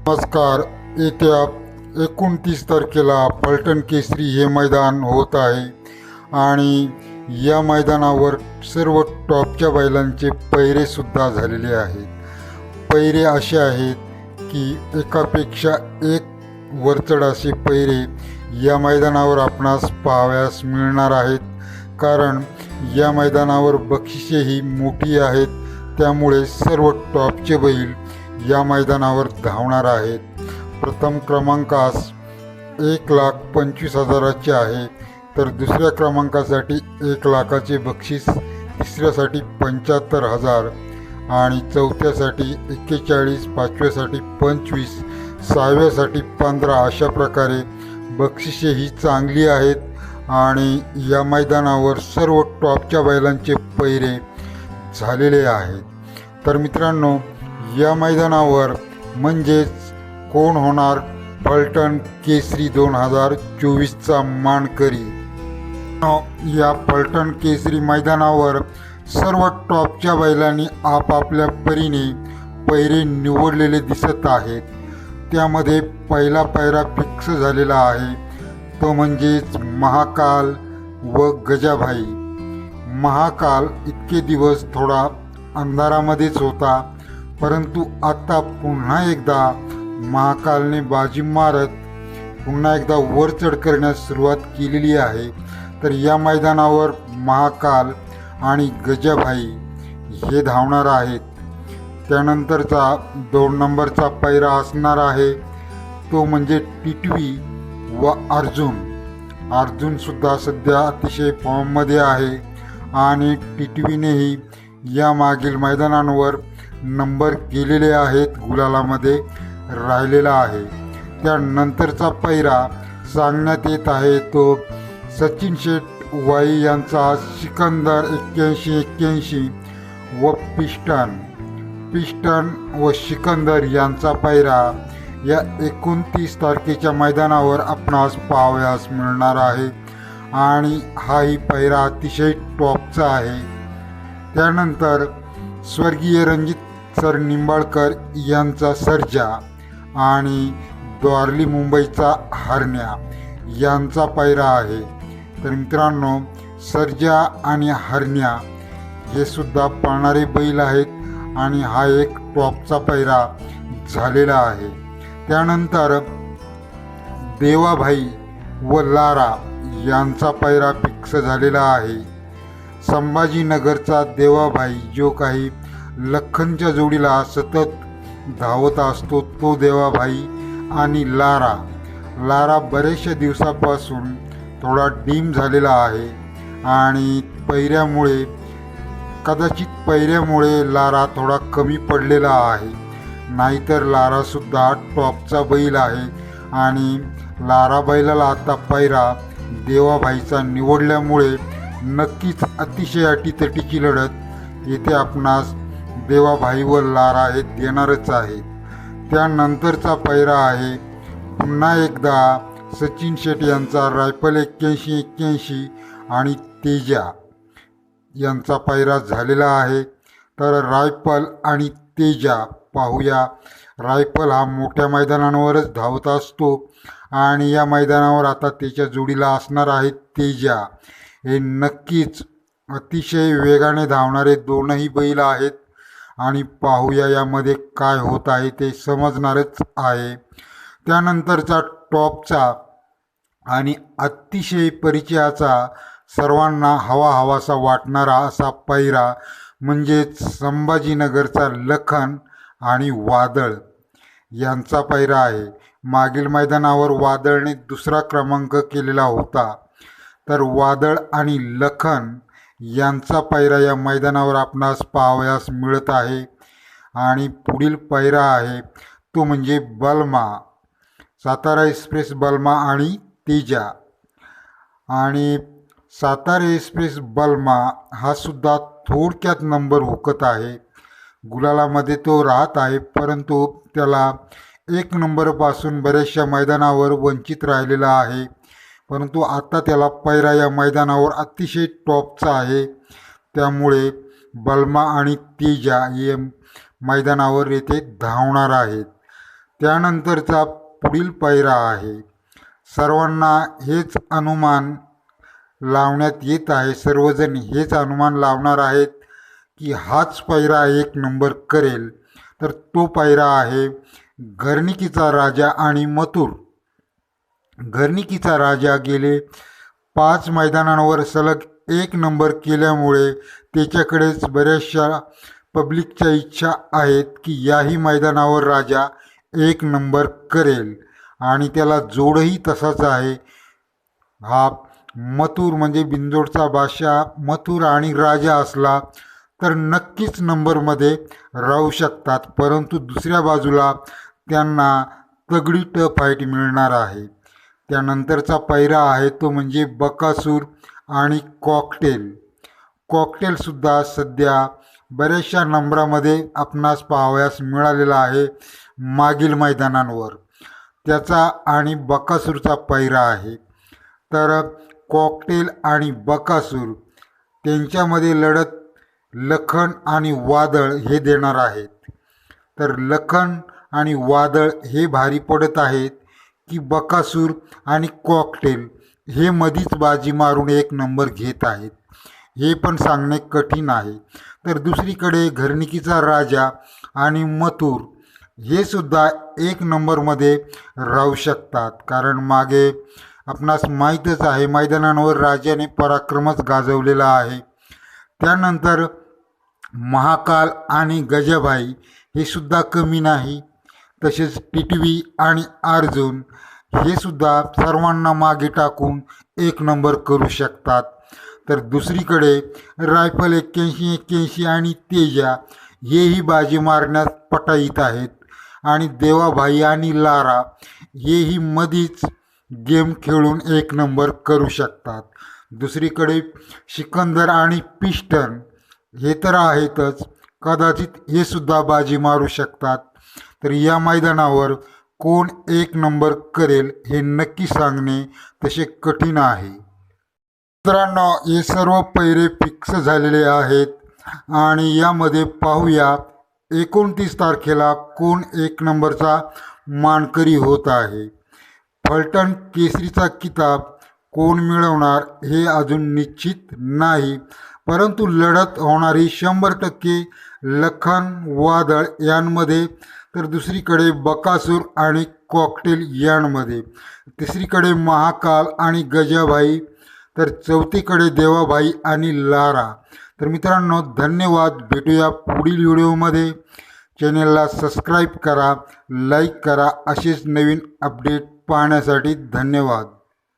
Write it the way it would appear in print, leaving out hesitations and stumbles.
नमस्कार. येत्या 29 तारखेला पलटण केसरी हे मैदान होत आहे आणि या मैदानावर सर्व टॉपच्या बैलांचे पैरेसुद्धा झालेले आहेत. पैरे असे आहेत की एकापेक्षा एक वरचढ असे पैरे या मैदानावर आपणास पाहावयास मिळणार आहेत. कारण या मैदानावर बक्षिसेही मोठी आहेत, त्यामुळे सर्व टॉपचे बैल या मैदानावर धावणार आहेत. प्रथम क्रमांकास 1,25,000चे आहे, तर दुसऱ्या क्रमांकासाठी 1,00,000चे बक्षीस, तिसऱ्यासाठी 75,000 आणि चौथ्यासाठी 41, पाचव्यासाठी 25, सहाव्यासाठी 15 अशा प्रकारे बक्षिसेही चांगली आहेत आणि या मैदानावर सर्व टॉपच्या बैलांचे पैरे झालेले आहेत. तर मित्रांनो, या मैदानावर म्हणजेच कोण होणार पलटण केसरी 2024चा मानकरी. या पलटण केसरी मैदानावर सर्व टॉपच्या बैलांनी आपापल्या परीने पैरे निवडलेले दिसत आहेत. त्यामध्ये पहिला पैरा फिक्स झालेला आहे, तो म्हणजेच महाकाल व गजाभाई. महाकाल इतके दिवस थोडा अंधारामध्येच होता, परंतु आता पुन्हा एकदा महाकालने बाजी मारत पुन्हा एकदा वर चढ करण्यास सुरुवात केलेली आहे. तर या मैदानावर महाकाल आणि गजाभाई हे धावणार आहेत. त्यानंतरचा 2 नंबरचा पैरा असणार आहे, तो म्हणजे टिटवी व अर्जुन. अर्जुनसुद्धा सध्या अतिशय फॉर्ममध्ये आहे आणि टिटवीनेही या मागील मैदानांवर नंबर केलेले आहेत, गुलालामध्ये राहिलेला आहे. त्यानंतरचा पैरा सांगण्यात येत आहे, तो सचिन शेठ वाई यांचा सिकंदर 81-81 व पिस्टन व सिकंदर यांचा पैरा या 29 तारखेच्या मैदानावर आपणास पाहावयास मिळणार आहे आणि हाही पैरा अतिशय टॉपचा आहे. त्यानंतर स्वर्गीय रणजित सर निंबाळकर यांचा सर्जा आणि द्वारली मुंबईचा हरण्या यांचा पैरा आहे. तर मित्रांनो, सर्जा आणि हरण्या हे सुद्धा पळणारे बैल आहेत आणि हा एक टॉपचा पैरा झालेला आहे. त्यानंतर देवाभाई व लारा यांचा पैरा फिक्स झालेला आहे. संभाजीनगरचा देवाभाई, जो काही लखनच्या जोडीला सतत धावत असतो, तो देवाभाई आणि लारा बरेचशा दिवसापासून थोडा डीम झालेला आहे आणि कदाचित पैऱ्यामुळे लारा थोडा कमी पडलेला आहे. नाहीतर लारासुद्धा टॉपचा बैल आहे आणि लारा बैलाला आता पैरा देवाभाईचा निवडल्यामुळे नक्कीच अतिशय अटीतटीची लढत येथे आपणास देवाभाई व लारा हे देणारच आहे. त्यानंतरचा पैरा आहे पुन्हा एकदा सचिन शेठ यांचा रायफल 81-81 आणि तेजा यांचा पैरा झालेला आहे. तर रायफल आणि तेजा पाहूया. रायफल हा मोठ्या मैदानांवरच धावत असतो आणि या मैदानावर आता त्याच्या जोडीला असणार आहे तेजा. हे नक्कीच अतिशय वेगाने धावणारे दोनही बैल आहेत आणि पाहूया यामध्ये काय होत आहे ते समजणारच आहे. त्यानंतरचा टॉपचा आणि अतिशय परिचयाचा, सर्वांना हवासा वाटणारा असा पैरा म्हणजेच संभाजीनगरचा लखन आणि वादळ यांचा पैरा आहे. मागील मैदानावर वादळने 2रा क्रमांक केलेला होता, तर वादळ आणि लखन यांचा पैरा या मैदानावर आपणास पाहावयास मिळत आहे. आणि पुढील पैरा आहे तो म्हणजे बलमा, सातारा एक्सप्रेस बलमा आणि तेजा. आणि सातारा एक्सप्रेस बलमा हा सुद्धा थोडक्यात नंबर हुकत आहे. गुलालामध्ये तो राहत आहे, परंतु त्याला 1 नंबरपासून बऱ्याचशा मैदानावर वंचित राहिलेला आहे. परंतु आता त्याला पैरा या मैदानावर अतिशय टॉपचा आहे, त्यामुळे बलमा आणि तेजा हे मैदानावर येथे धावणार आहेत. त्यानंतरचा पुढील पायरा आहे. सर्वांना हेच अनुमान लावण्यात येत आहे, सर्वजण हेच अनुमान लावणार आहेत की हाच पायरा 1 नंबर करेल. तर तो पायरा आहे घरनिकीचा राजा आणि मथुर. घरनिकीचा राजा गेले 5 मैदानांवर सलग 1 नंबर केल्यामुळे त्याच्याकडेच बऱ्याचशा पब्लिकच्या इच्छा आहेत की याही मैदानावर राजा 1 नंबर करेल आणि त्याला जोडही तसाच आहे. हा मथुर म्हणजे बिंदोडचा बादशाह मथुर आणि राजा असला तर नक्कीच नंबरमध्ये राहू शकतात, परंतु दुसऱ्या बाजूला त्यांना तगडी फाईट मिळणार आहे. त्यानंतरचा पायरा आहे तो म्हणजे बकासूर आणि कॉकटेल. कॉकटेलसुद्धा सध्या बऱ्याचशा नंबरामध्ये आपणास पाहावयास मिळालेला आहे मागील मैदानांवर. त्याचा आणि बकासूरचा पायरा आहे. तर कॉकटेल आणि बकासूर त्यांच्यामध्ये लढत लखन आणि वादळ हे देणार आहेत. तर लखन आणि वादळ हे भारी पडत आहेत की बकासूर आणि कॉकटेल हे मधीच बाजी मारून 1 नंबर घेत आहेत, हे पण सांगणे कठीण आहे. तर दुसरीकडे घरनिकीचा राजा आणि मथुर हे सुद्धा 1 नंबरमध्ये राहू शकतात, कारण मागे आपणास माहीतच आहे मैदानांवर राजाने पराक्रमच गाजवलेला आहे. त्यानंतर महाकाल आणि गजाभाई हे सुद्धा कमी नाही. तसेच टिटवी आणि अर्जुन हे सुद्धा सर्वांना मागे टाकून 1 नंबर करू शकतात. तर दुसरीकडे रायफल 81-81 आणि तेजा हेही बाजी मारण्यास पटाईत आहेत आणि देवाभाई आणि लारा हेही मधीच गेम खेळून 1 नंबर करू शकतात. दुसरीकडे सिकंदर आणि पिस्टन हे तर आहेतच, कदाचित हे सुद्धा बाजी मारू शकतात. तर या मैदानावर कोण 1 नंबर करेल हे नक्की सांगणे तसे कठीण आहे. मित्रांनो, हे सर्व पैरे फिक्स झालेले आहेत आणि यामध्ये पाहूया 29 तारखेला कोण 1 नंबरचा मानकरी होत आहे. फलटण केसरीचा किताब कोण मिळवणार हे अजून निश्चित नाही, परंतु लढत होणारी 100% लखन वादळ यांमध्ये, तर दुसरीकडे बकासूर आणि कॉकटेल यांमध्ये, तिसरीकडे महाकाल आणि गजाभाई, तर चौथीकडे देवाभाई आणि लारा. तर मित्रांनो, धन्यवाद. भेटूया पुढील व्हिडिओमध्ये. चॅनेलला सबस्क्राईब करा, लाईक करा. असेच नवीन अपडेट पाहण्यासाठी धन्यवाद.